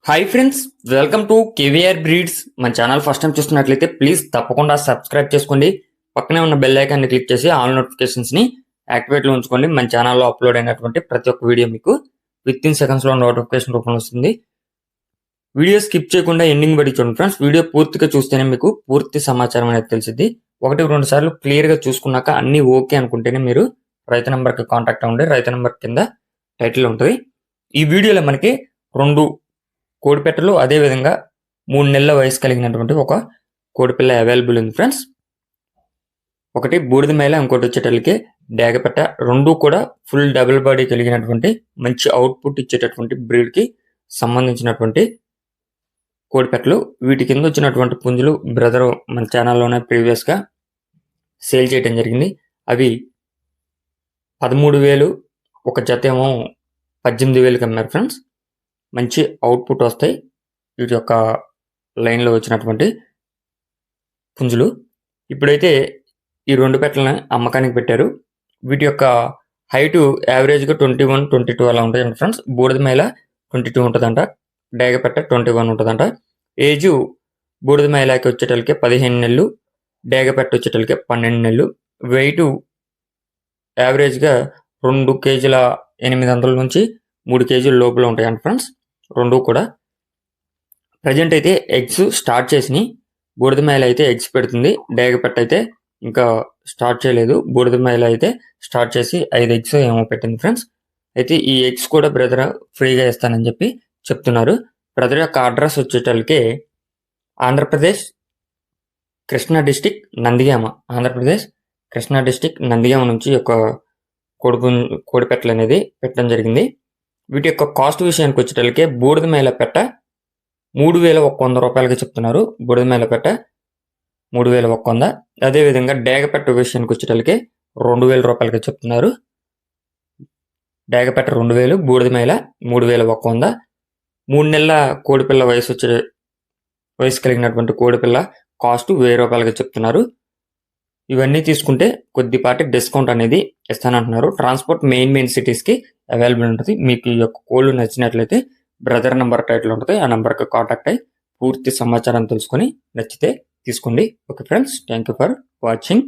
Hi friends, welcome to KVR breeds. మన channel first time చూస్తున్నట్లయితే please తప్పకుండా సబ్స్క్రైబ్ చేసుకోండి. పక్కనే ఉన్న బెల్ ఐకాన్ని క్లిక్ చేసి ఆల్ నోటిఫికేషన్స్ని యాక్టివేట్లో ఉంచుకోండి. మన ఛానల్లో అప్లోడ్ అయినటువంటి ప్రతి ఒక్క వీడియో మీకు విత్ ఇన్ సెకండ్స్లో నోటిఫికేషన్ రూపంలో వస్తుంది. వీడియో స్కిప్ చేయకుండా ఎండింగ్ వరకు చూడండి ఫ్రెండ్స్. వీడియో పూర్తిగా చూస్తేనే మీకు పూర్తి సమాచారం అనేది తెలిసింది. 1-2 సార్లు క్లియర్గా చూసుకున్నాక అన్నీ ఓకే అనుకుంటేనే మీరు రైతు నెంబర్కి కాంటాక్ట్ అవ్వండి. రైతు నెంబర్ కింద టైటిల్ ఉంటుంది. ఈ వీడియోలో మనకి 2 కోడిపెట్టలు అదేవిధంగా 3 నెలల వయసు కలిగినటువంటి ఒక కోడిపిల్ల అవైలబుల్ ఉంది ఫ్రెండ్స్. ఒకటి బూడిద మేళ, ఇంకోటి వచ్చేటప్పటికి డేగపెట్ట. 2 కూడా ఫుల్ డబుల్ బాడీ కలిగినటువంటి మంచి అవుట్పుట్ ఇచ్చేటటువంటి బ్రీడ్కి సంబంధించినటువంటి కోడిపెట్టలు. వీటి కింద వచ్చినటువంటి పుంజులు బ్రదర్ మన ఛానల్లోనే ప్రీవియస్గా సేల్ చేయడం జరిగింది. అవి 13,000, ఒక జత ఏమో 18,000కి అమ్మారు ఫ్రెండ్స్. మంచి అవుట్పుట్ వస్తాయి వీటి యొక్క లైన్లో వచ్చినటువంటి పుంజులు. ఇప్పుడైతే ఈ 2 పెట్టలని అమ్మకానికి పెట్టారు. వీటి యొక్క హైటు యావరేజ్గా 21-22 అలా ఉంటాయంట ఫ్రెండ్స్. బూడిద మేళ 22 ఉంటుందంట, డేగపెట్ట 21 ఉంటుందంట. ఏజు బూడిద మేళకి వచ్చేటలకి 15 నెలలు, డేగపెట్ట వచ్చేటలకి 12 నెలలు. వెయిట్ యావరేజ్గా 2 కేజీల 800 నుంచి 3 కేజీల లోపల ఉంటాయంట ఫ్రెండ్స్. 2 కూడా ప్రజెంట్ అయితే ఎగ్స్ స్టార్ట్ చేసినాయి. బూడిద మేళ అయితే ఎగ్స్ పెడుతుంది, డేగపెట్ట అయితే ఇంకా స్టార్ట్ చేయలేదు. బూడిద మేళ అయితే స్టార్ట్ చేసి 5 ఎగ్స్ ఏమో పెట్టింది ఫ్రెండ్స్. అయితే ఈ ఎగ్స్ కూడా బ్రదర్ ఫ్రీగా ఇస్తానని చెప్పి చెప్తున్నారు. బ్రదర్ యొక్క అడ్రస్ వచ్చేటలకి ఆంధ్రప్రదేశ్ కృష్ణా డిస్టిక్ నందిగామ. ఆంధ్రప్రదేశ్ కృష్ణా డిస్టిక్ నందిగామ నుంచి యొక్క కోడిపెట్టలు అనేది పెట్టడం జరిగింది. వీటి యొక్క కాస్ట్ విషయానికి వచ్చేటలకే బూడిద మేళ పెట్ట 3,100 రూపాయలకి చెప్తున్నారు. బూడిద మేళ పెట్ట 3,100. అదేవిధంగా డేగపెట్ట విషయానికి వచ్చేటలకే 2,000 రూపాయలకి చెప్తున్నారు. డేగపెట్ట 2,000, బూడిద మేళ 3,100. 3 నెలల కోడిపిల్ల వయసు కలిగినటువంటి కోడిపిల్ల కాస్ట్ 1,000 రూపాయలకి చెప్తున్నారు. ఇవన్నీ తీసుకుంటే కొద్దిపాటి డిస్కౌంట్ అనేది ఇస్తానంటున్నారు. ట్రాన్స్పోర్ట్ మెయిన్ సిటీస్కి అవైలబుల్ ఉంటుంది. మీకు ఈ యొక్క కోళ్ళు నచ్చినట్లయితే బ్రదర్ నెంబర్ టైటిల్ ఉంటుంది. ఆ నెంబర్కి కాంటాక్ట్ అయ్యి పూర్తి సమాచారం తెలుసుకొని నచ్చితే తీసుకోండి. Okay friends, thank you for watching.